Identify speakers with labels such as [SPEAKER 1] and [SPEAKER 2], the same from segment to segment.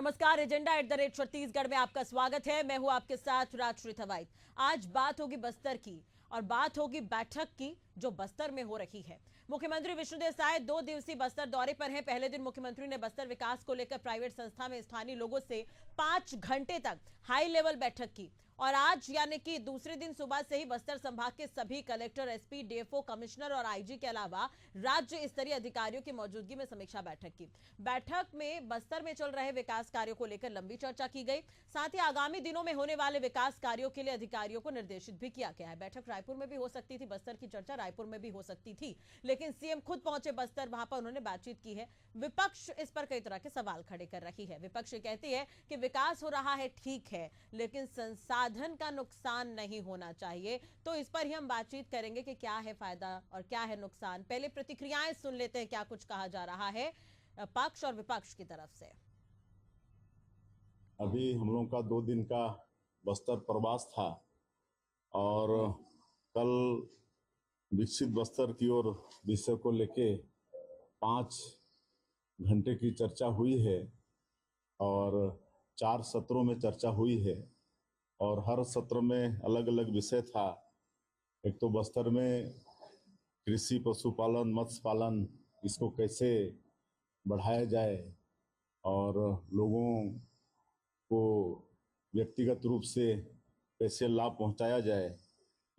[SPEAKER 1] नमस्कार, एजेंडा @छत्तीसगढ़ में आपका स्वागत है। मैं हूं आपके साथ राजश्री थवाइत। आज बात होगी बस्तर की और बात होगी बैठक की जो बस्तर में हो रही है। मुख्यमंत्री विष्णुदेव साय 2 दिवसीय बस्तर दौरे पर हैं। पहले दिन मुख्यमंत्री ने बस्तर विकास को लेकर प्राइवेट संस्था में स्थानीय लोगों से 5 घंटे तक हाई लेवल बैठक की और आज यानी कि दूसरे दिन सुबह से ही बस्तर संभाग के सभी कलेक्टर, एसपी, डीएफओ, कमिश्नर और आईजी के अलावा राज्य स्तरीय अधिकारियों की मौजूदगी में समीक्षा बैठक की। बैठक में बस्तर में चल रहे विकास कार्यों को लेकर लंबी चर्चा की गई। साथ ही आगामी दिनों में होने वाले विकास कार्यों के लिए अधिकारियों को निर्देशित भी किया गया है। बैठक रायपुर में भी हो सकती थी, बस्तर की चर्चा रायपुर में भी हो सकती थी, लेकिन सीएम खुद पहुंचे बस्तर, वहां पर उन्होंने बातचीत की है। विपक्ष इस पर कई तरह के सवाल खड़े कर रही है। विपक्ष कहती है कि विकास हो रहा है, ठीक है, लेकिन संसाधन का नुकसान नहीं होना चाहिए। तो इस पर ही हम बातचीत करेंगे कि क्या है फायदा और क्या है नुकसान। पहले प्रतिक्रियाएं सुन लेते हैं, क्या कुछ कहा जा रहा है पक्ष और विपक्ष की तरफ से।
[SPEAKER 2] अभी हम लोगों का 2 दिन का बस्तर प्रवास था और कल विकसित बस्तर की ओर विषय को लेके 5 घंटे की चर्चा हुई है और 4 सत्रों में चर्चा हुई है और हर सत्र में अलग अलग विषय था। एक तो बस्तर में कृषि, पशुपालन, मत्स्य पालन, इसको कैसे बढ़ाया जाए और लोगों को व्यक्तिगत रूप से कैसे लाभ पहुंचाया जाए,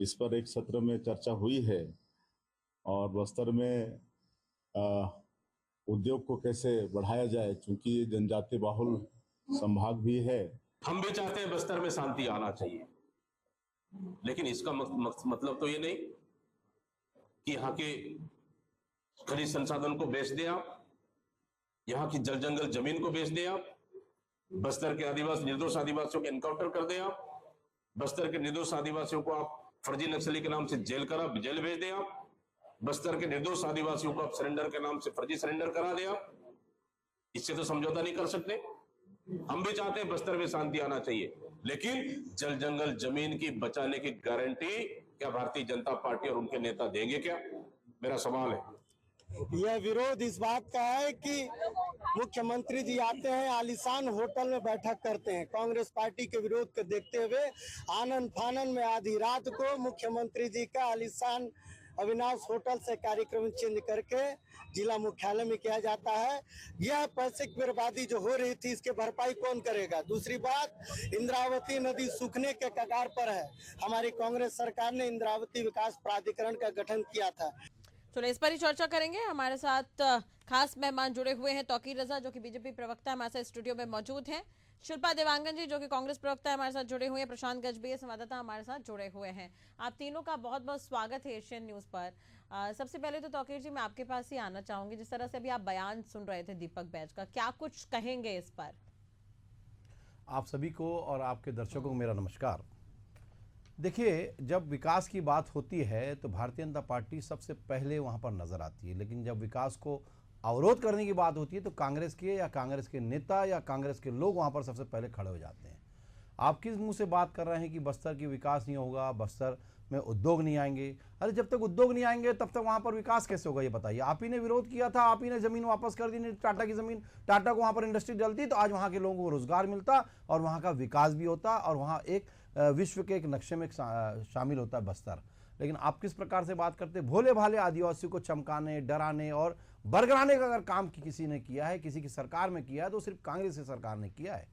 [SPEAKER 2] इस पर एक सत्र में चर्चा हुई है। और बस्तर में उद्योग को कैसे बढ़ाया जाए, क्योंकि ये जनजातीय बाहुल संभाग भी है।
[SPEAKER 3] हम भी चाहते हैं बस्तर में शांति आना चाहिए, लेकिन इसका मतलब तो ये नहीं कि यहाँ के खनिज संसाधन को बेच दें आप, यहाँ की जल जंगल जमीन को बेच दें आप, बस्तर के आदिवासी निर्दोष आदिवासियों के एनकाउंटर कर दें आप, बस्तर के निर्दोष आदिवासियों को आप फर्जी नक्सली के नाम से जेल भेज दें आप, बस्तर के निर्दोष आदिवासियों को आप सरेंडर के नाम से फर्जी सरेंडर करा दें आप। इससे तो समझौता नहीं कर सकते। हम भी चाहते हैं बस्तर में शांति आना चाहिए, लेकिन जल जंगल जमीन की बचाने की गारंटी क्या भारतीय जनता पार्टी और उनके नेता देंगे क्या? मेरा सवाल है।
[SPEAKER 4] यह विरोध इस बात का है कि मुख्यमंत्री जी आते हैं, आलीशान होटल में बैठक करते हैं। कांग्रेस पार्टी के विरोध को देखते हुए आनन फानन में आधी रात को मुख्यमंत्री जी का आलीशान अविनाश होटल से कार्यक्रम चेंज करके जिला मुख्यालय में किया जाता है। यह पैसे की बर्बादी जो हो रही थी, इसकी भरपाई कौन करेगा? दूसरी बात, इंद्रावती नदी सूखने के कगार पर है। हमारी कांग्रेस सरकार ने इंद्रावती विकास प्राधिकरण का गठन किया था।
[SPEAKER 1] चलो इस पर ही चर्चा करेंगे। हमारे साथ खास मेहमान जुड़े हुए हैं। तौकीर रजा जो कि बीजेपी प्रवक्ता हमारे साथ स्टूडियो में मौजूद हैं, शिल्पा देवांगन जी जो कि कांग्रेस प्रवक्ता हमारे साथ जुड़े हुए हैं, प्रशांत गजबे संवाददाता हमारे साथ जुड़े हुए हैं। आप तीनों का बहुत बहुत स्वागत है एशियन न्यूज पर। सबसे पहले तो तौकीर जी, मैं आपके पास ही आना चाहूंगी। जिस तरह से अभी आप बयान सुन रहे थे दीपक बैज का, क्या कुछ कहेंगे इस पर?
[SPEAKER 5] आप सभी को और आपके दर्शकों को मेरा नमस्कार। देखिए, जब विकास की बात होती है तो भारतीय जनता पार्टी सबसे पहले वहाँ पर नज़र आती है, लेकिन जब विकास को अवरोध करने की बात होती है तो कांग्रेस के या कांग्रेस के नेता या कांग्रेस के लोग वहाँ पर सबसे पहले खड़े हो जाते हैं। आप किस मुंह से बात कर रहे हैं कि बस्तर की विकास नहीं होगा, बस्तर में उद्योग नहीं आएंगे? अरे जब तक उद्योग नहीं आएंगे तब तक वहाँ पर विकास कैसे होगा, ये बताइए। आप ही ने विरोध किया था, आप ही ने ज़मीन वापस कर दी, टाटा की ज़मीन, टाटा को वहाँ पर इंडस्ट्री डलती तो आज वहाँ के लोगों को रोजगार मिलता और वहाँ का विकास भी होता और वहाँ एक विश्व के एक नक्शे में शामिल होता है बस्तर। लेकिन आप किस प्रकार से बात करते, भोले भाले आदिवासियों को चमकाने, डराने और बरगलाने का अगर काम किसी ने किया है, किसी की सरकार में किया है, तो सिर्फ कांग्रेस की सरकार ने किया है।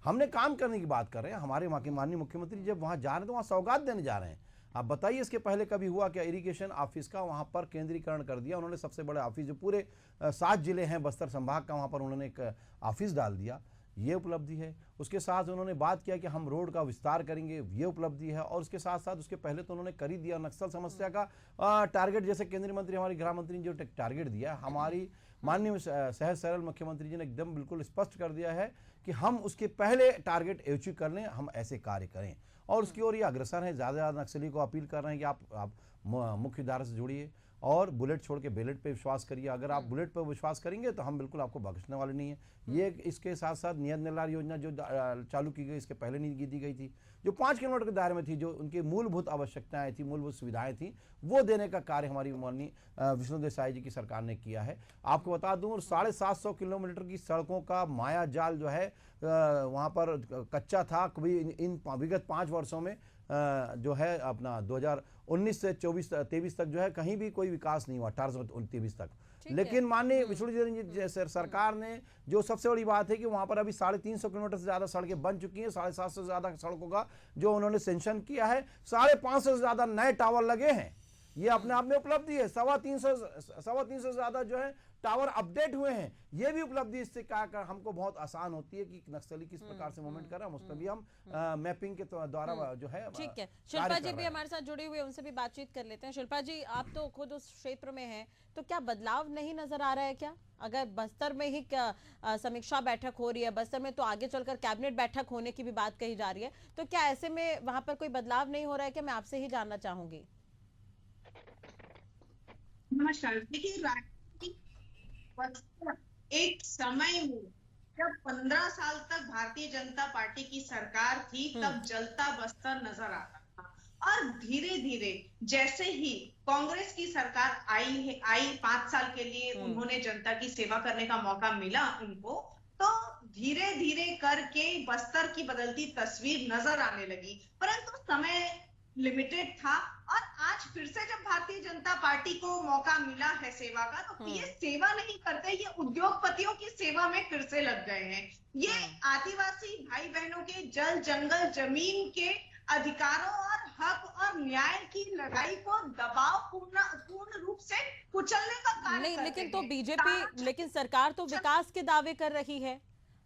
[SPEAKER 5] हमने काम करने की बात कर रहे हैं। हमारे वहाँ के माननीय मुख्यमंत्री जब वहाँ जा रहे हैं तो वहाँ सौगात देने जा रहे हैं। आप बताइए, इसके पहले कभी हुआ क्या? इरिगेशन ऑफिस का वहाँ पर केंद्रीकरण कर दिया उन्होंने, सबसे बड़े ऑफिस जो पूरे 7 जिले हैं बस्तर संभाग का, वहाँ पर उन्होंने एक ऑफिस डाल दिया, ये उपलब्धि है। उसके साथ उन्होंने बात किया कि हम रोड का विस्तार करेंगे, ये उपलब्धि है। और उसके साथ साथ उसके पहले तो उन्होंने कर ही दिया नक्सल समस्या का टारगेट, जैसे केंद्रीय मंत्री हमारे गृह मंत्री ने जो टारगेट दिया, हमारी माननीय सहज सरल मुख्यमंत्री जी ने एकदम बिल्कुल स्पष्ट कर दिया है कि हम उसके पहले टारगेट अचीव कर लें, हम ऐसे कार्य करें। और उसकी ओर ये अग्रसर है, ज़्यादा नक्सली को अपील कर रहे हैं कि आप मुख्य धारा से जुड़िए और बुलेट छोड़ के बेलेट पे विश्वास करिए। अगर आप बुलेट पे विश्वास करेंगे तो हम बिल्कुल आपको बख्शने वाले नहीं है, ये इसके साथ साथ नियत निलार योजना जो चालू की गई, इसके पहले नहीं दी गई थी, जो 5 किलोमीटर के दायरे में थी, जो उनकी मूलभूत आवश्यकताएं थी, मूलभूत सुविधाएं थी, वो देने का कार्य हमारी माननीय विष्णुदेव साय जी की सरकार ने किया है। आपको बता दूं, 750 किलोमीटर की सड़कों का माया जाल जो है वहाँ पर कच्चा था। कभी इन विगत 5 वर्षों में जो है अपना 2019 से 23 तक जो है कहीं भी कोई विकास नहीं हुआ, 18 से 23 तक। लेकिन माननीय विष्णुदेव सरकार ने, जो सबसे बड़ी बात है कि वहां पर अभी 350 किलोमीटर से ज्यादा सड़कें बन चुकी हैं, 750 से ज्यादा सड़कों का जो उन्होंने सेंक्शन किया है, 550 से ज्यादा नए टावर लगे हैं। ये अपने आप में उपलब्धि है। 350 से ज्यादा जो है टावर अपडेट हुए हैं। ये भी उपलब्धि इससे क्या कर हमको बहुत आसान होती है कि नक्सली किस प्रकार से मूवमेंट कर रहा है, उसमें भी हम मैपिंग के द्वारा जो है।
[SPEAKER 1] ठीक है, शिल्पा जी भी हमारे साथ जुड़ी हुई है, उनसे भी बातचीत कर लेते हैं। शिल्पा जी, आप तो खुद उस क्षेत्र में हैं, तो क्या बदलाव नहीं नजर आ रहा है क्या? अगर बस्तर में ही समीक्षा बैठक हो रही है, बस्तर में तो आगे चलकर कैबिनेट बैठक होने की भी बात कही जा रही है, तो क्या ऐसे में वहां पर कोई बदलाव नहीं हो रहा है क्या? मैं आपसे ही जानना चाहूंगी।
[SPEAKER 6] नमस्कार। देखिए, एक समय में जब 15 साल तक भारतीय जनता पार्टी की सरकार थी, तब जलता बस्तर नजर आता था। और धीरे धीरे जैसे ही कांग्रेस की सरकार आई 5 साल के लिए उन्होंने जनता की सेवा करने का मौका मिला उनको, तो धीरे धीरे करके बस्तर की बदलती तस्वीर नजर आने लगी। परंतु समय लिमिटेड था और आज फिर से जब भारतीय जनता पार्टी को मौका मिला है सेवा का, तो ये सेवा नहीं करते, ये उद्योगपतियों की सेवा में फिर से लग गए हैं। ये आदिवासी भाई बहनों के जल जंगल जमीन के अधिकारों और हक और न्याय की लड़ाई को दबाव पूर्ण रूप से कुचलने का कार्य
[SPEAKER 1] नहीं,
[SPEAKER 6] करते
[SPEAKER 1] लेकिन तो
[SPEAKER 6] हैं।
[SPEAKER 1] बीजेपी, लेकिन सरकार तो विकास के दावे कर रही है।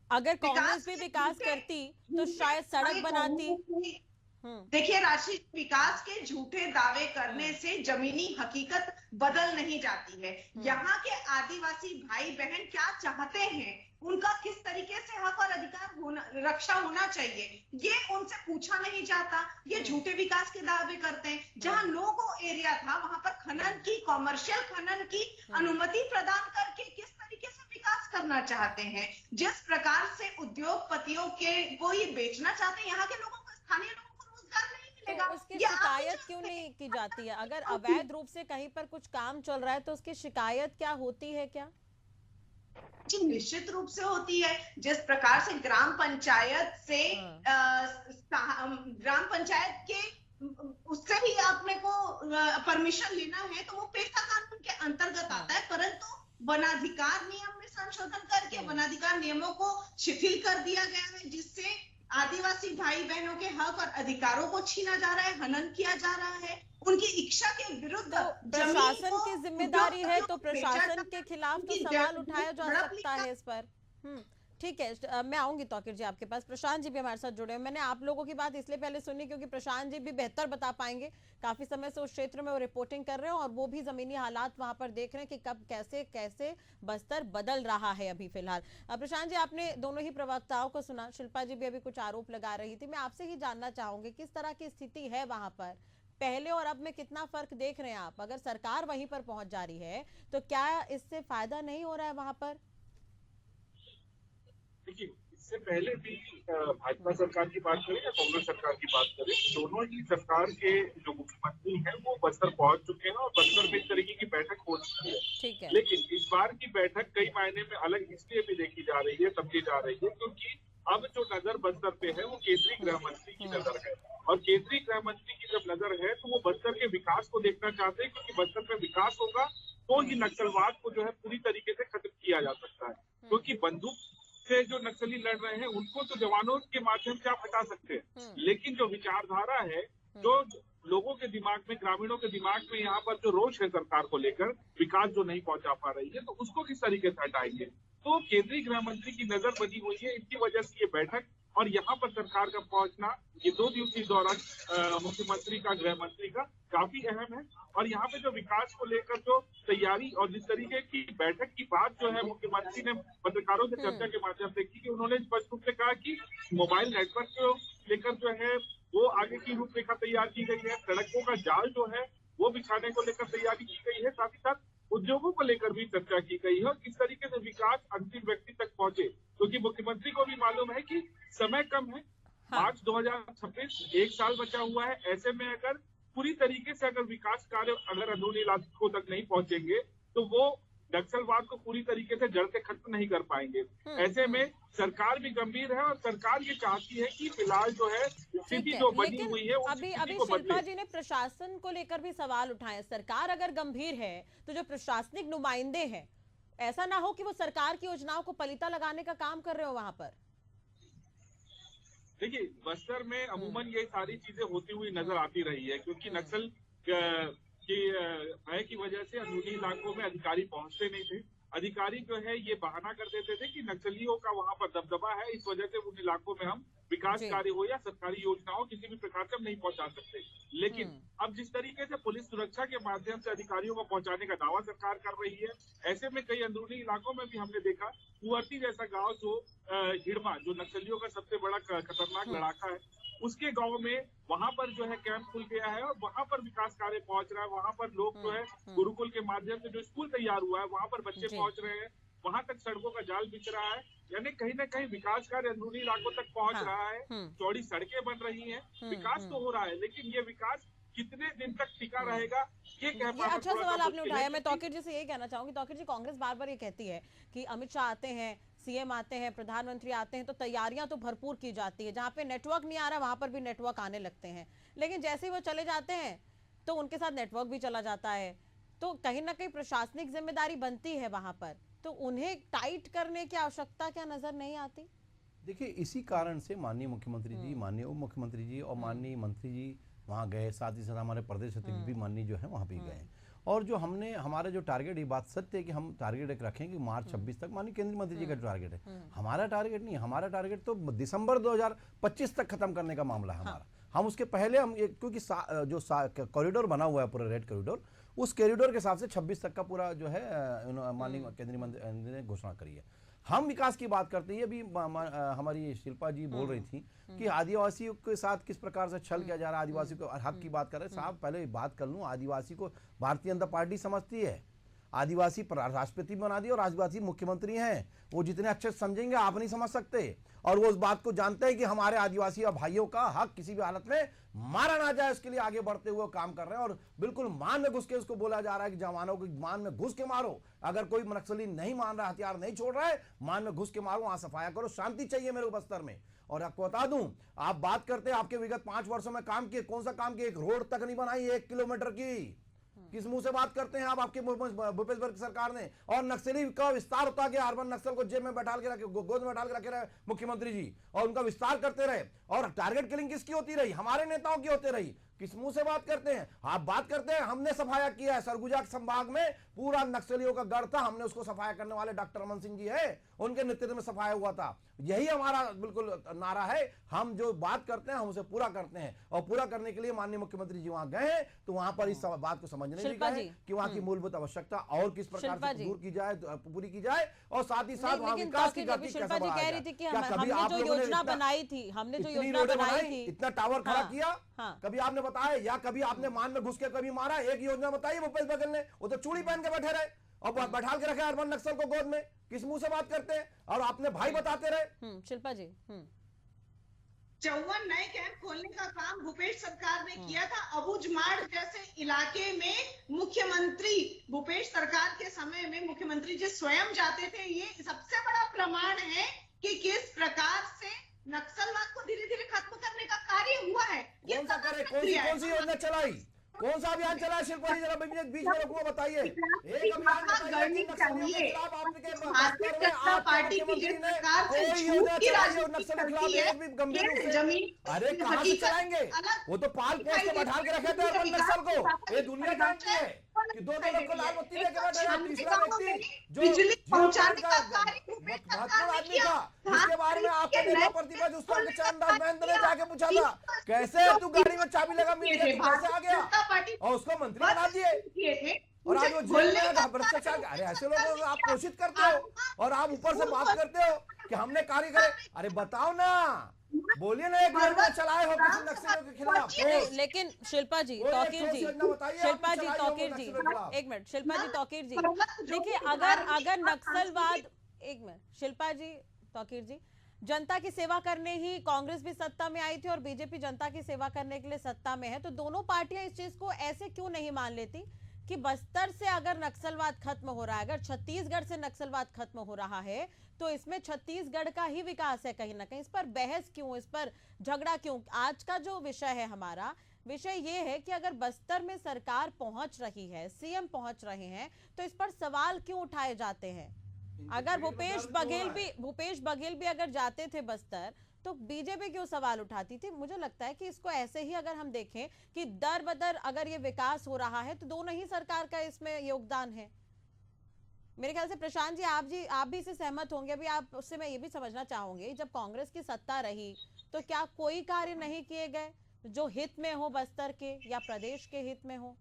[SPEAKER 1] अगर कांग्रेस भी विकास करती तो शायद सड़क बनाती।
[SPEAKER 6] देखिए, राष्ट्रीय विकास के झूठे दावे करने से जमीनी हकीकत बदल नहीं जाती है। यहाँ के आदिवासी भाई बहन क्या चाहते हैं, उनका किस तरीके से हक और अधिकार रक्षा होना चाहिए, ये उनसे पूछा नहीं जाता। ये झूठे विकास के दावे करते हैं। जहाँ नो गो एरिया था, वहां पर खनन की, कॉमर्शियल खनन की अनुमति प्रदान करके किस तरीके से विकास करना चाहते हैं। जिस प्रकार से उद्योगपतियों को ये बेचना चाहते हैं, यहाँ के लोगों को, स्थानीय लोगों को रोजगार नहीं मिलेगा।
[SPEAKER 1] तो उसकी शिकायत क्यों नहीं की जाती है? अगर अवैध रूप से कहीं पर कुछ काम चल रहा है तो उसकी शिकायत क्या होती है क्या?
[SPEAKER 6] जी, निश्चित रूप से होती है। जिस प्रकार से ग्राम पंचायत से ग्राम पंचायत के उससे ही आपने को परमिशन लेना है, तो वो पेशा कानून के अंतर्गत आता है। परंतु वनाधिकार नियम में संशोधन करके वनाधिकार नियमों को शिथिल कर दिया गया है, जिससे आदिवासी भाई बहनों के हक और अधिकारों को छीना जा रहा है, हनन किया जा रहा है। उनकी इच्छा के विरुद्ध
[SPEAKER 1] तो प्रशासन की जिम्मेदारी है, तो प्रशासन के खिलाफ तो सवाल उठाया जा सकता है इस पर। ठीक है, मैं आऊंगी तौकीर जी आपके पास। प्रशांत जी भी हमारे साथ जुड़े हैं। मैंने आप लोगों की बात इसलिए पहले सुनी क्योंकि प्रशांत जी भी बेहतर बता पाएंगे, काफी समय से उस क्षेत्र में वो रिपोर्टिंग कर रहे हैं और वो भी जमीनी हालात वहां पर देख रहे हैं कि कब कैसे कैसे बस्तर बदल रहा है अभी फिलहाल। प्रशांत जी, आपने दोनों ही प्रवक्ताओं को सुना, शिल्पा जी भी अभी कुछ आरोप लगा रही थी। मैं आपसे ही जानना चाहूंगी किस तरह की स्थिति है वहां पर, पहले और अब में कितना फर्क देख रहे हैं आप? अगर सरकार वहीं पर पहुंच जा रही है तो क्या इससे फायदा नहीं हो रहा है वहां पर?
[SPEAKER 7] देखिए, इससे पहले भी भाजपा सरकार की बात करें या कांग्रेस सरकार की बात करें, दोनों ही सरकार के जो मुख्यमंत्री हैं वो बस्तर पहुंच चुके हैं और बस्तर में इस तरीके की बैठक हो चुकी है।
[SPEAKER 1] ठीक है।
[SPEAKER 7] लेकिन इस बार की बैठक कई मायने में अलग इसलिए भी देखी जा रही है, समझी जा रही है, क्योंकि अब जो नजर बस्तर पे है वो केंद्रीय गृह मंत्री की नजर है। और केंद्रीय गृह मंत्री की जब नजर है तो वो बस्तर के विकास को देखना चाहते हैं, क्योंकि बस्तर में विकास होगा तो ही नक्सलवाद को जो है पूरी तरीके से खत्म किया जा सकता है। क्योंकि बंदूक से जो नक्सली लड़ रहे हैं उनको तो जवानों के माध्यम से आप हटा सकते हैं, लेकिन जो विचारधारा है, जो लोगों के दिमाग में, ग्रामीणों के दिमाग में यहाँ पर जो रोष है सरकार को लेकर, विकास जो नहीं पहुंचा पा रही है, तो उसको किस तरीके से हटाएंगे। तो केंद्रीय गृह मंत्री की नजर बनी हुई है, इनकी वजह से ये बैठक और यहाँ पर सरकार का पहुंचना, ये 2 दिवसीय दौरा मुख्यमंत्री का, गृह मंत्री का काफी अहम है। और यहाँ पे जो विकास को लेकर जो तैयारी और जिस तरीके की बैठक की बात जो है मुख्यमंत्री ने पत्रकारों से चर्चा के माध्यम से की, कि उन्होंने स्पष्ट रूप से कहा कि मोबाइल नेटवर्क को लेकर जो है वो आगे की रूपरेखा तैयार की गई है, सड़कों का जाल जो है वो बिछाने को लेकर तैयारी की गई है, साथ ही साथ उद्योगों को लेकर भी चर्चा की गई है और किस तरीके से विकास अंतिम व्यक्ति तक पहुंचे, क्योंकि मुख्यमंत्री को भी मालूम है कि समय कम है।
[SPEAKER 1] हाँ।
[SPEAKER 7] मार्च 2026 एक साल बचा हुआ है। ऐसे में अगर पूरी तरीके से अगर विकास कार्य अगर अंदरूनी इलाकों तक नहीं पहुंचेंगे तो वो नक्सलवाद को पूरी तरीके से जड़ से खत्म नहीं कर पाएंगे। ऐसे में सरकार भी गंभीर है और सरकार ये चाहती है कि फिलहाल जो है स्थिति जो बनी
[SPEAKER 1] लेकिन
[SPEAKER 7] हुई है उस
[SPEAKER 1] अभी
[SPEAKER 7] स्थिति
[SPEAKER 1] अभी
[SPEAKER 7] को
[SPEAKER 1] शिल्पा
[SPEAKER 7] बदले।
[SPEAKER 1] जी ने प्रशासन को लेकर भी सवाल उठाए। सरकार अगर गंभीर है तो जो प्रशासनिक नुमाइंदे हैं, ऐसा ना हो कि वो सरकार की योजनाओं को पलीता लगाने का काम कर रहे हो वहां पर।
[SPEAKER 7] देखिए, बस्तर में अमूमन ये सारी चीजें होती हुई नजर आती रही है, क्योंकि नक्सल की भय की वजह से अंदरूनी इलाकों में अधिकारी पहुंचते नहीं थे। अधिकारी जो है ये बहाना कर देते थे कि नक्सलियों का वहां पर दबदबा है, इस वजह से उन इलाकों में हम विकास
[SPEAKER 1] जी।
[SPEAKER 7] कार्य हो या सरकारी योजनाओं किसी भी प्रकार से हम नहीं पहुंचा सकते। लेकिन अब जिस तरीके से पुलिस सुरक्षा के माध्यम से अधिकारियों को पहुंचाने का दावा सरकार कर रही है, ऐसे में कई अंदरूनी इलाकों में भी हमने देखा कुंवरती जैसा गांव जो हिड़मा, जो नक्सलियों का सबसे बड़ा खतरनाक लड़ाका है, उसके गांव में वहां पर जो है कैंप खुल गया है और वहां पर विकास कार्य पहुंच रहा है। वहां पर लोग जो है गुरुकुल के माध्यम से जो स्कूल तैयार हुआ है वहां पर बच्चे
[SPEAKER 1] जी।
[SPEAKER 7] पहुंच रहे हैं, वहां तक सड़कों का जाल बिछ रहा है। यानी कहीं ना कहीं विकास कार्य अंदरूनी इलाकों तक पहुंच
[SPEAKER 1] हाँ।
[SPEAKER 7] रहा है, चौड़ी सड़कें बन रही हैं, विकास तो हो रहा है, लेकिन ये विकास कितने दिन तक टिका रहेगा ये कह
[SPEAKER 1] ये
[SPEAKER 7] पाना
[SPEAKER 1] अच्छा
[SPEAKER 7] थोड़ा सा
[SPEAKER 1] सवाल आपने
[SPEAKER 7] मुश्किल
[SPEAKER 1] उठाया।
[SPEAKER 7] है,
[SPEAKER 1] मैं
[SPEAKER 7] क्योंकि
[SPEAKER 1] तौकीर जी से यही कहना चाहूंगी। तौकीर जी, कांग्रेस बार बार ये कहती है कि अमित शाह आते हैं, सीएम आते हैं, प्रधानमंत्री आते हैं तो तैयारियां तो भरपूर की जाती है, जहां पे नेटवर्क नहीं आ रहा वहां पर भी नेटवर्क आने लगते हैं, लेकिन जैसे ही वो चले जाते हैं तो उनके साथ नेटवर्क भी चला जाता है। तो कहीं ना कहीं प्रशासनिक जिम्मेदारी बनती है वहां पर, तो उन्हें टाइट करने की आवश्यकता क्या नजर नहीं आती?
[SPEAKER 5] देखिए, इसी कारण से माननीय मुख्यमंत्री जी, माननीय उप मुख्यमंत्री जी और माननीय मंत्री जी वहाँ गए, साथ ही साथ हमारे प्रदेश अध्यक्ष भी माननीय जो है वहाँ भी गए। और जो हमने हमारा जो टारगेट, ये बात सत्य है कि हम टारगेट एक रखें कि मार्च 26 तक, माननीय केंद्रीय मंत्री जी का टारगेट है, हमारा टारगेट नहीं है। हमारा टारगेट तो दिसंबर 2025 तक खत्म करने का मामला है हमारा। हम उसके पहले हम क्योंकि जो कॉरिडोर बना हुआ है पूरा रेड कॉरिडोर, उस कॉरिडोर के हिसाब से 26 तक का पूरा जो है माननीय केंद्रीय मंत्री ने घोषणा करी है। हम विकास की बात करते हैं। अभी हमारी शिल्पा जी बोल रही थी कि आदिवासियों के साथ किस प्रकार से छल किया जा रहा है, आदिवासी को हक की बात कर रहे हैं। साहब, पहले बात कर लूं, आदिवासी को भारतीय जनता पार्टी समझती है। आदिवासी राष्ट्रपति बना दिए और आदिवासी मुख्यमंत्री हैं। वो जितने अच्छे समझेंगे आप नहीं समझ सकते, और वो उस बात को जानते हैं कि हमारे आदिवासी और भाइयों का हक किसी भी हालत में मारा ना जाए, उसके लिए आगे बढ़ते हुए काम कर रहे हैं। और बिल्कुल मान में घुस के उसको बोला जा रहा है कि जवानों को मान में घुस के मारो। अगर कोई नक्सली नहीं मान रहा, हथियार नहीं छोड़ रहा है, मान में घुस के मारो, वहां सफाया करो। शांति चाहिए मेरे को बस्तर में। और आपको बता दूं, आप बात करते हैं आपके विगत 5 वर्षों में काम किए, कौन सा काम किए? एक रोड तक नहीं बनाई 1 किलोमीटर की। किस मुंह से बात करते हैं आप? आपके भूपेश बघेल सरकार ने। और नक्सली का विस्तार होता गया, अर्बन नक्सल को जेब में बैठाल के रखे, गोद में बैठाल के रखे रहे मुख्यमंत्री जी, और उनका विस्तार करते रहे। और टारगेट किलिंग किसकी होती रही? हमारे नेताओं की होती रही। किस मुंह से बात करते हैं आप? बात करते हैं हमने सफाया किया है। सरगुजा संभाग में पूरा नक्सलियों का गढ़ था, हमने उसको सफाया करने वाले डॉक्टर रमन सिंह जी है, उनके नेतृत्व में सफाया हुआ था। यही हमारा बिल्कुल नारा है। हम जो बात करते हैं हम उसे पूरा करते हैं, और पूरा करने के लिए माननीय मुख्यमंत्री जी वहां गए हैं, तो वहां पर इस बात को समझने नहीं गए कि वहां की मूलभूत आवश्यकता और किस प्रकार से दूर की जाए, पूरी की जाए, और साथ ही साथ वहां विकास की गति कैसे बढ़ाया जाए।
[SPEAKER 1] कह रही थी कि हमने जो योजना बनाई थी, हमने जो योजना बनाई थी,
[SPEAKER 5] इतना टावर खड़ा किया, कभी आपने बताया? या कभी आपने मान में घुस के कभी मारा? एक योजना बताइए भूपेश बघेल ने। वो तो चूड़ी पहन के बैठे रहे और बैठाल के रखे अर्बन नक्सल को गोद में। किस मुंह से बात करते हैं? और आपने भाई बताते रहे।
[SPEAKER 1] शिल्पा जी,
[SPEAKER 6] 54 नए कैंप खोलने का काम भूपेश सरकार ने किया था। अबुझमाड़ जैसे इलाके में मुख्यमंत्री भूपेश सरकार के समय में मुख्यमंत्री जी स्वयं जाते थे। ये सबसे बड़ा प्रमाण है कि किस प्रकार से नक्सलवाद को धीरे धीरे खत्म करने का कार्य हुआ है।
[SPEAKER 5] कौन सा करे? कौन सी योजना चलाई? कौन सा अभियान चला? शिल्पा जी जरा बीच में रोको, बताइए। एक अभियान
[SPEAKER 6] गढ़नी चाहिए। भारतीय
[SPEAKER 5] आप
[SPEAKER 6] जनता पार्टी की जिस प्रकार से झूठ की राजनीति करती है, जमीन
[SPEAKER 5] अरे कहाँ से चलाएंगे? वो तो पाल पोस के बैठा के रखे थे अर्बन नक्सल को। ये दुनिया जानती है कि 2 लोग को लाल बत्ती लेके बैठे हैं। तीसरा व्यक्ति जो
[SPEAKER 6] बिजली पहुंचाने का कार्य
[SPEAKER 5] महत्वपूर्ण आदमी था, जिसके बारे में आपके नेता प्रतिपक्ष उस वक्त चरणदास महेंद्र ने जाके पूछा था, कैसे तू गाड़ी में चाबी लगा मिल गया, कैसे आ गया? और उसको मंत्री बना दिए। और आज वो जेल में भ्रष्टाचार। अरे ऐसे लोगों को आप पोषित करते हो और आप ऊपर से बात करते हो कि हमने कार्य करे। अरे बताओ ना, बोलिए ना, एक योजना चलाए हो किसी नक्सलियों के खिलाफ?
[SPEAKER 1] लेकिन शिल्पा जी,
[SPEAKER 5] वो एक
[SPEAKER 1] तौकीर
[SPEAKER 5] ठोस
[SPEAKER 1] जी,
[SPEAKER 5] योजना बताइए
[SPEAKER 1] शिल्पा
[SPEAKER 5] आपने
[SPEAKER 1] जी,
[SPEAKER 5] चलाई हो
[SPEAKER 1] तौकीर जी,
[SPEAKER 5] नक्सलियों के खिलाफ।
[SPEAKER 1] एक मिनट, शिल्पा जी, तौकीर जी,
[SPEAKER 6] जो
[SPEAKER 1] देखिए
[SPEAKER 6] भी
[SPEAKER 1] अगर
[SPEAKER 6] धार्मिक
[SPEAKER 1] अगर
[SPEAKER 6] और
[SPEAKER 1] नक्सलवाद, एक मिनट शिल्पा जी, तौकीर जी, जनता की सेवा करने ही कांग्रेस भी सत्ता में आई थी और बीजेपी जनता की सेवा करने के लिए सत्ता में है, तो दोनों पार्टियां इस चीज को ऐसे क्यों नहीं मान लेती कि बस्तर से अगर नक्सलवाद खत्म हो रहा है, अगर छत्तीसगढ़ से नक्सलवाद खत्म हो रहा है, तो इसमें छत्तीसगढ़ का ही विकास है कहीं ना कहीं। इस पर बहस क्यों, इस पर झगड़ा क्यों? आज का जो विषय है, हमारा विषय ये है कि अगर बस्तर में सरकार पहुंच रही है, सीएम पहुंच रहे हैं, तो इस पर सवाल क्यों उठाए जाते हैं? अगर भूपेश बघेल भी अगर जाते थे बस्तर, तो बीजेपी क्यों सवाल उठाती थी? मुझे लगता है कि इसको ऐसे ही अगर हम देखें कि दर बदर अगर ये विकास हो रहा है, तो दोनों ही सरकार का इसमें योगदान है। मेरे ख्याल से प्रशांत जी, आप भी इससे सहमत होंगे। अभी आप उससे मैं ये भी समझना चाहूंगी, जब कांग्रेस की सत्ता रही तो क्या कोई कार्य नहीं किए गए जो हित में हो, बस्तर के या प्रदेश के हित में हो?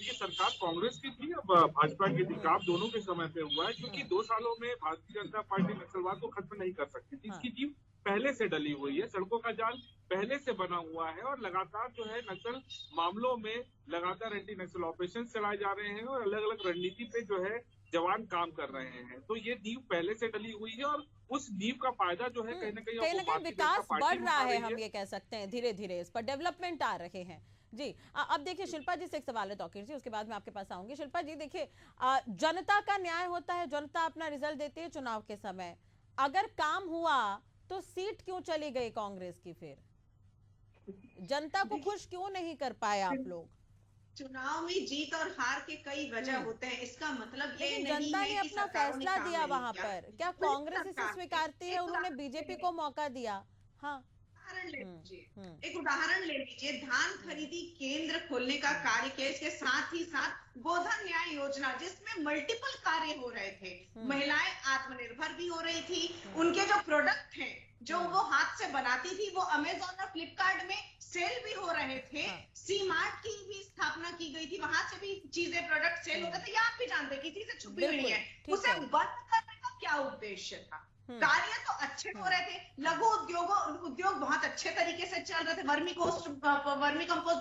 [SPEAKER 7] ये सरकार कांग्रेस की थी, अब भाजपा की थी, काम दोनों के समय पे हुआ है, क्योंकि 2 सालों में भारतीय जनता पार्टी नक्सलवाद को खत्म नहीं कर सकती थी। इसकी टीम पहले से डली हुई है, सड़कों का जाल पहले से बना हुआ है और लगातार जो है नक्सल मामलों में लगातार एंटी नक्सल ऑपरेशन चलाए जा रहे हैं और अलग अलग रणनीति पे जो है जवान काम कर रहे हैं। तो ये नींव पहले से डली हुई है और उस नींव का फायदा जो है कहीं ना कहीं
[SPEAKER 1] विकास बढ़ रहा है, हम ये कह सकते हैं। धीरे धीरे इस पर डेवलपमेंट आ रहे हैं जी। अब देखिए शिल्पा जी से एक सवाल है, तौकीर जी, उसके बाद मैं आपके पास आऊंगी। शिल्पा जी देखिए, जनता का न्याय होता है, जनता अपना रिजल्ट देती है चुनाव के समय। अगर काम हुआ तो सीट क्यों चली गई कांग्रेस की? फिर जनता को खुश क्यों नहीं कर पाए आप लोग?
[SPEAKER 6] चुनाव में जीत और हार के कई वजह होते हैं, इसका मतलब ये नहीं
[SPEAKER 1] जनता ने
[SPEAKER 6] है कि
[SPEAKER 1] अपना
[SPEAKER 6] सरकारों ने
[SPEAKER 1] फैसला
[SPEAKER 6] काम
[SPEAKER 1] दिया
[SPEAKER 6] नहीं
[SPEAKER 1] वहां
[SPEAKER 6] किया।
[SPEAKER 1] पर। क्या
[SPEAKER 6] बिल्कुल
[SPEAKER 1] कांग्रेस इसे
[SPEAKER 6] सरकार
[SPEAKER 1] स्वीकारती है? उन्होंने बीजेपी को मौका दिया। हाँ,
[SPEAKER 6] उदाहरण ले लीजिए, एक उदाहरण ले लीजिए, धान खरीदी केंद्र खोलने का कार्य किया, इसके साथ ही साथ गोधन न्याय योजना, जिसमें मल्टीपल कार्य हो रहे थे, महिलाएं आत्मनिर्भर भी हो रही थी, उनके जो प्रोडक्ट हैं जो वो हाथ से बनाती थी वो अमेजोन और फ्लिपकार्ट में सेल भी हो रहे थे। सी मार्ट की भी स्थापना की गई थी, वहां से भी चीजें प्रोडक्ट सेल होते थे। ये आप भी जानते हैं कि चीजें छुपी हुई है। उसे बंद करने का क्या उद्देश्य था? कार्य तो अच्छे हो रहे थे, लघु उद्योग बहुत अच्छे तरीके से चल रहे थे, वर्मी कंपोस्ट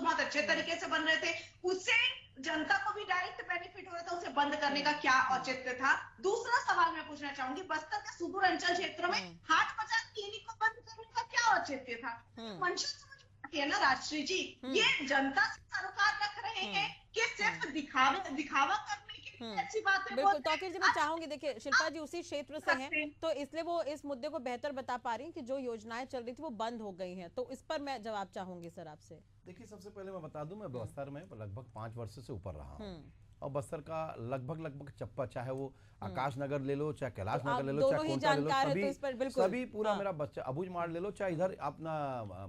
[SPEAKER 6] बहुत अच्छे तरीके से बन रहे थे, उससे जनता को भी डायरेक्ट बेनिफिट हो रहा था। उसे बंद करने का क्या औचित्य था? दूसरा सवाल मैं पूछना चाहूंगी, बस्तर के सुदूर अंचल क्षेत्रों में हाट बाजार क्लिनिक को बंद करने का क्या औचित्य था? मंशा समझ है ना राष्ट्रीय जी, ये जनता से सरोकार रख रहे हैं कि सिर्फ दिखावा करने ऐसी बात है।
[SPEAKER 1] बिल्कुल तौकीर जी, मैं चाहूंगी, देखिए शिल्पा जी उसी क्षेत्र से हैं, तो इसलिए वो इस मुद्दे को बेहतर बता पा रही हैं कि जो योजनाएं चल रही थी वो बंद हो गई हैं, तो इस पर मैं जवाब चाहूंगी सर आपसे।
[SPEAKER 5] देखिए, सबसे पहले मैं बता दूं, मैं बस्तर में लगभग 5 वर्ष से ऊपर रहा हूं और बस्तर का लगभग चप्पा, चाहे वो आकाश नगर ले लो, चाहे कैलाश नगर ले लो, चाहे कोंटा ले लो, सभी पूरा मेरा बच्चा अबूझ मार ले लो, चाहे इधर अपना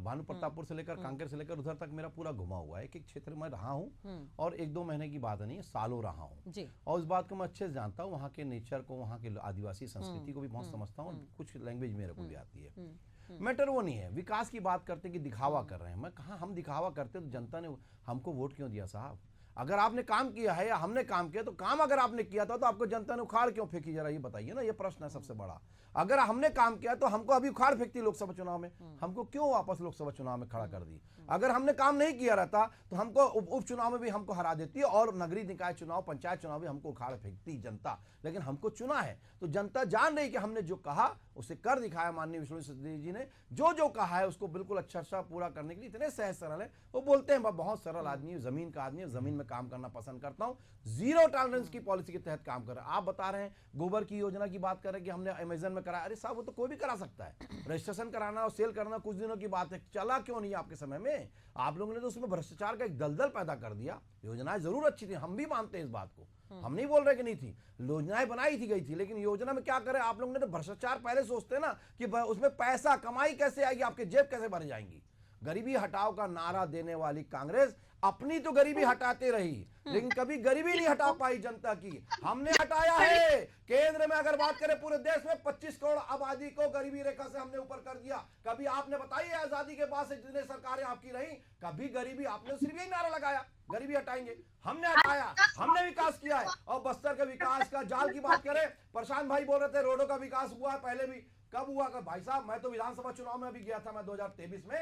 [SPEAKER 5] भानु प्रतापपुर से लेकर कांकेर से लेकर उधर तक मेरा पूरा घुमा हुआ है। एक क्षेत्र में रहा हूँ और 1-2 महीने की बात नहीं है, सालों रहा हूँ और उस बात को मैं अच्छे से जानता हूँ। वहाँ के नेचर को, वहाँ के आदिवासी संस्कृति को भी बहुत समझता हूँ, कुछ लैंग्वेज मेरे को भी आती है। मैटर वो नहीं है, विकास की बात करते कि दिखावा कर रहे हैं। मैं कहा हम दिखावा करते तो जनता ने हमको वोट क्यों दिया साहब? अगर आपने काम किया है या हमने काम किया, तो काम अगर आपने किया था तो आपको जनता ने उखाड़ क्यों फेंकी? जरा ये बताइए ना, ये प्रश्न है सबसे बड़ा। अगर हमने काम किया तो हमको अभी उखाड़ फेंकती लोकसभा चुनाव में, हमको क्यों वापस लोकसभा चुनाव में खड़ा कर दी? अगर हमने काम नहीं किया रहता तो हमको उपचुनाव में भी हमको हरा देती और नगरीय निकाय चुनाव, पंचायत चुनाव भी हमको उखाड़ फेंकती जनता। लेकिन हमको चुना है तो जनता जान रही कि हमने जो कहा उसे कर दिखाया। माननीय विष्णु सचदेव जी ने जो कहा है उसको बिल्कुल अच्छा पूरा करने के लिए इतने सहज सरल है। वो बोलते हैं बहुत सरल आदमी, जमीन का आदमी, जमीन में काम करना पसंद करता हूं, जीरो टॉलरेंस की पॉलिसी के तहत काम कर रहे हैं। आप बता रहे हैं गोबर की योजना की बात कर रहे हैं कि हमने अमेजन में कराया। अरे साहब, वो तो कोई भी करा सकता है, रजिस्ट्रेशन कराना और सेल करना कुछ दिनों की बात है, चला क्यों नहीं आपके समय में? आप लोगों ने तो उसमें भ्रष्टाचार का एक दलदल पैदा कर दिया। योजनाएं जरूर अच्छी थी, हम भी मानते हैं इस बात को, हम नहीं बोल रहे कि नहीं थी, योजनाएं बनाई थी, गई थी, लेकिन योजना में क्या करें आप लोगों ने? तो भ्रष्टाचार पहले सोचते ना कि उसमें पैसा कमाई कैसे आएगी, आपके जेब कैसे भर जाएंगी। गरीबी हटाओ का नारा देने वाली कांग्रेस अपनी तो गरीबी हटाते रही, लेकिन कभी गरीबी नहीं हटा पाई जनता की। हमने हटाया है। केंद्र में अगर बात करें, पूरे देश में 25 करोड़ आबादी को गरीबी रेखा से हमने ऊपर कर दिया। कभी आपने बताइए आजादी के बाद से जितने सरकारें आपकी रही, कभी गरीबी आपने सिर्फ यही नारा लगाया गरीबी हटाएंगे? हमने हटाया, हमने विकास किया है। और बस्तर के विकास का जाल की बात करें, प्रशांत भाई बोल रहे थे रोडों का विकास हुआ है, पहले भी कब हुआ कर भाई साहब, मैं तो विधानसभा चुनाव में भी गया था, मैं 2023 में,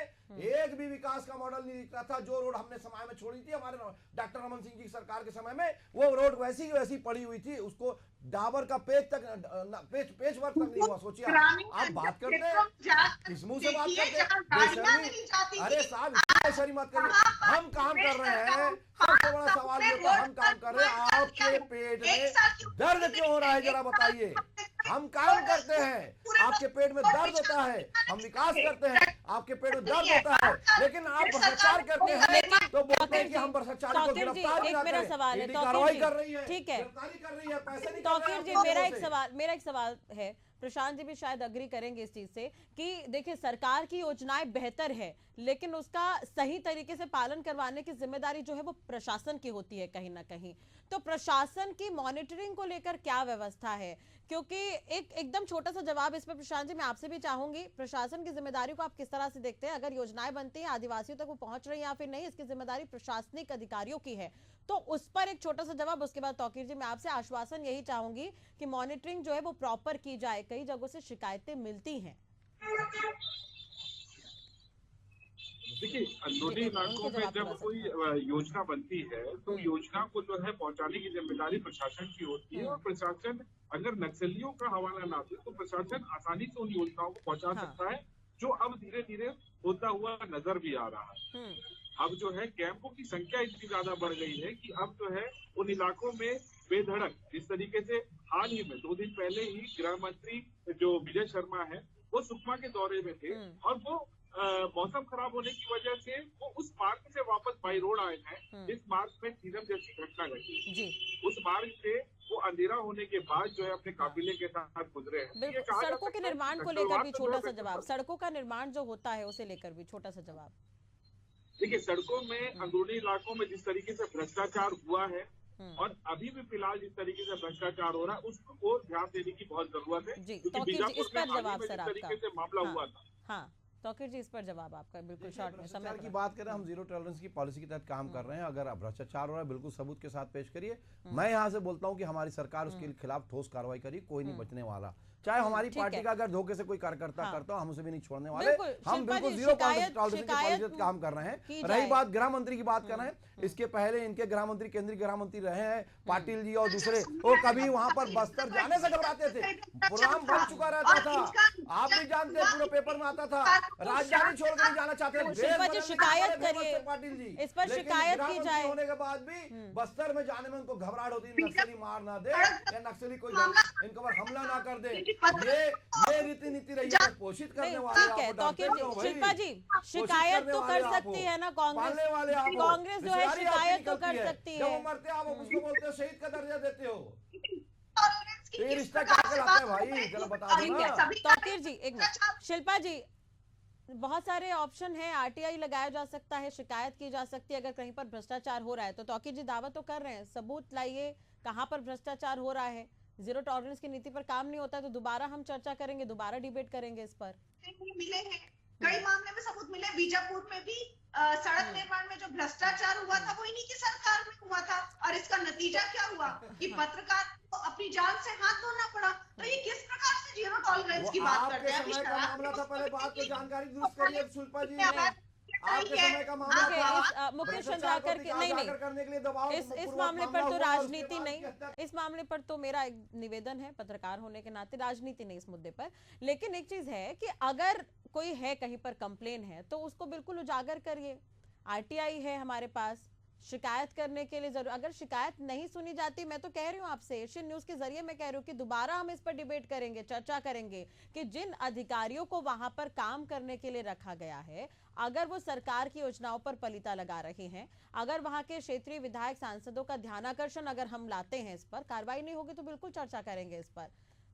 [SPEAKER 5] एक भी विकास का मॉडल नहीं दिख रहा था। जो रोड हमने समय में छोड़ी थी हमारे डॉक्टर रमन सिंह की सरकार के समय में, वो रोड वैसी की वैसी पड़ी हुई थी, उसको डाबर का पेच तक पेच वर्क तक नहीं हुआ। सोचिए आप बात करते हैं, किस मुंह से बात करते हैं? अरे साहब बेशर्मी मत करिए, हम काम कर रहे हैं। सबसे बड़ा सवाल ये होता है, हम काम कर रहे हैं, आपके पेट में दर्द क्यों हो रहा है जरा बताइए। हम काम करते हैं, आपके पेट में दर्द होता है, हम विकास करते हैं, आपके पेट में दर्द होता है, लेकिन आप भ्रष्टाचार करते हैं तो बोलते हैं कि हम भ्रष्टाचारी को गिरफ्तार
[SPEAKER 1] एक मेरा सवाल है,
[SPEAKER 5] कार्रवाई कर रही है,
[SPEAKER 1] ठीक है,
[SPEAKER 5] गिरफ्तारी कर रही है, पैसे नहीं
[SPEAKER 1] तौकीर जी, मेरा एक सवाल है, प्रशांत जी भी शायद अग्री करेंगे इस चीज से कि देखिए सरकार की योजनाएं बेहतर है, लेकिन उसका सही तरीके से पालन करवाने की जिम्मेदारी जो है वो प्रशासन की होती है कहीं ना कहीं। तो प्रशासन की मॉनिटरिंग को लेकर क्या व्यवस्था है? क्योंकि एकदम छोटा सा जवाब इस पर प्रशांत जी मैं आपसे भी चाहूंगी, प्रशासन की जिम्मेदारी को आप किस तरह से देखते हैं? अगर योजनाएं बनती हैं आदिवासियों तक वो पहुंच रही है या फिर नहीं, इसकी जिम्मेदारी प्रशासनिक अधिकारियों की है, तो उस पर एक छोटा सा जवाब। उसके बाद तौकीर जी मैं आपसे आश्वासन यही चाहूंगी कि मॉनिटरिंग जो है वो प्रॉपर की जाए, कई जगहों से शिकायतें मिलती हैं।
[SPEAKER 7] देखिए, अंदरूनी इलाकों में जब कोई योजना बनती है तो योजना को जो है पहुंचाने की जिम्मेदारी प्रशासन की होती है, और प्रशासन अगर नक्सलियों का हवाला ना दे तो प्रशासन आसानी से उन योजनाओं को पहुंचा सकता है, जो अब धीरे धीरे होता हुआ नजर भी आ रहा है। अब जो है कैंपों की संख्या इतनी ज्यादा बढ़ गई है कि अब जो है उन इलाकों में बेधड़क, जिस तरीके से हाल ही में 2 दिन पहले ही गृह मंत्री जो विजय शर्मा है वो सुकमा के दौरे में थे, और वो मौसम खराब होने की वजह से वो उस मार्ग से वापस बाई रोड आए हैं, जिस मार्ग में सीरम जैसी घटना घटी। उस मार्ग से वो अंधेरा होने के बाद जो है अपने काफिले के साथ गुजरे हैं।
[SPEAKER 1] सड़कों के निर्माण को लेकर भी छोटा सा जवाब, सड़कों का निर्माण जो होता है उसे लेकर भी छोटा सा जवाब।
[SPEAKER 7] देखिए, सड़कों में अंदरूनी इलाकों में जिस तरीके से भ्रष्टाचार हुआ है और अभी भी फिलहाल जिस तरीके से भ्रष्टाचार हो रहा है उसको ध्यान देने की बहुत जरूरत है, क्योंकि बीजापुर में हाल ही में जिस तरीके से मामला हुआ था।
[SPEAKER 1] हाँ तौकीर जी, इस पर जवाब आपका बिल्कुल शॉर्ट में। समय
[SPEAKER 5] की बात करें, हम जीरो टॉलरेंस की पॉलिसी के तहत काम कर रहे हैं। अगर भ्रष्टाचार हो रहा है बिल्कुल सबूत के साथ पेश करिए। मैं यहाँ से बोलता हूँ कि हमारी सरकार उसके खिलाफ ठोस कार्रवाई करी, कोई नहीं बचने वाला। चाहे हमारी पार्टी का अगर धोखे से कोई कार्यकर्ता करता हो, हम उसे भी नहीं छोड़ने वाले। हम बिल्कुल जीरो टॉलरेंस की पॉलिसी पे काम कर रहे हैं। रही बात गृह मंत्री की बात कर रहे हैं, इसके पहले इनके गृह मंत्री केंद्रीय गृह मंत्री रहे हैं पाटिल जी और दूसरे, वो कभी वहां पर बस्तर जाने से घबराते थे। प्रोग्राम बन चुका रहता था, आप भी जानते हैं, पूरे पेपर में आता था, राजधानी छोड़कर नहीं जाना चाहते।
[SPEAKER 1] शिकायत करिए
[SPEAKER 5] पाटिल जी,
[SPEAKER 1] इस पर शिकायत की जाए।
[SPEAKER 5] होने के बाद भी बस्तर में जाने में उनको घबराहट होती, नक्सली मार ना दे या नक्सली कोई इनके ऊपर हमला ना कर दे। ये रीति नीति रही है पोषित करने वाले।
[SPEAKER 1] ठीक है तौकीर जी, शिल्पा जी शिकायत तो कर सकती है ना कांग्रेस जो है शिकायत तो कर सकती है।
[SPEAKER 5] जब वो मरते आप उसको बोलते हो शहीद का दर्जा देते हो, ये रिश्ता क्या कहलाता है भाई, जरा बता दो ना।
[SPEAKER 1] तौकीर जी एक मिनट, शिल्पा जी बहुत सारे ऑप्शन है, आरटीआई लगाया जा सकता है, शिकायत की जा सकती है अगर कहीं पर भ्रष्टाचार हो रहा है। तो तौकीर जी दावा तो कर रहे हैं, सबूत लाइए कहां पर भ्रष्टाचार हो रहा है। जीरो टॉलरेंस की नीति पर काम नहीं होता है तो दोबारा हम चर्चा करेंगे, दोबारा डिबेट करेंगे इस पर।
[SPEAKER 6] मिले हैं कई मामले में सबूत मिले। बीजापुर में भी सड़क निर्माण में जो भ्रष्टाचार हुआ था वो इन्हीं की सरकार में हुआ था, और इसका नतीजा क्या हुआ कि पत्रकार को अपनी जान से हाथ धोना पड़ा। तो ये किस प्रकार से जीरो टॉलरेंस की बात करते हैं?
[SPEAKER 5] मामला था, पहले बात को जानकारी दुरुस्त करिए शिल्पा जी। आपके समय का मामला था,
[SPEAKER 1] मुकेश चंद्राकर के नहीं, इस मामले पर तो राजनीति नहीं, इस मामले पर तो मेरा एक निवेदन है पत्रकार होने के नाते, राजनीति नहीं इस मुद्दे पर। लेकिन एक चीज है कि अगर कोई है कहीं पर कंप्लेन है तो उसको बिल्कुल उजागर करिए। आरटीआई है हमारे पास, शिकायत करने के लिए जरूर, अगर शिकायत नहीं सुनी जाती, मैं तो कह रही हूँ आपसे एशियन न्यूज के जरिए मैं कह रही हूँ कि दोबारा हम इस पर डिबेट करेंगे, चर्चा करेंगे कि जिन अधिकारियों को वहां पर काम करने के लिए रखा गया है, अगर वो सरकार की योजनाओं पर पलीता लगा रहे हैं, अगर वहां के क्षेत्रीय विधायक सांसदों का ध्यानाकर्षण अगर हम लाते हैं, इस पर कार्रवाई नहीं होगी तो बिल्कुल चर्चा करेंगे इस पर।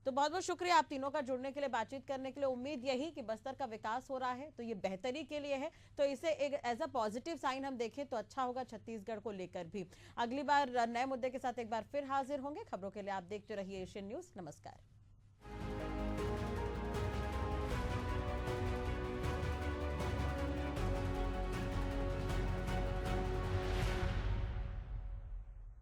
[SPEAKER 1] तो बहुत बहुत शुक्रिया आप तीनों का जुड़ने के लिए, बातचीत करने के लिए। उम्मीद यही कि बस्तर का विकास हो रहा है तो ये बेहतरी के लिए है, तो इसे एक एज अ पॉजिटिव साइन हम देखें तो अच्छा होगा छत्तीसगढ़ को लेकर भी। अगली बार नए मुद्दे के साथ एक बार फिर हाजिर होंगे। खबरों के लिए आप देखते रहिए एशियन न्यूज। नमस्कार।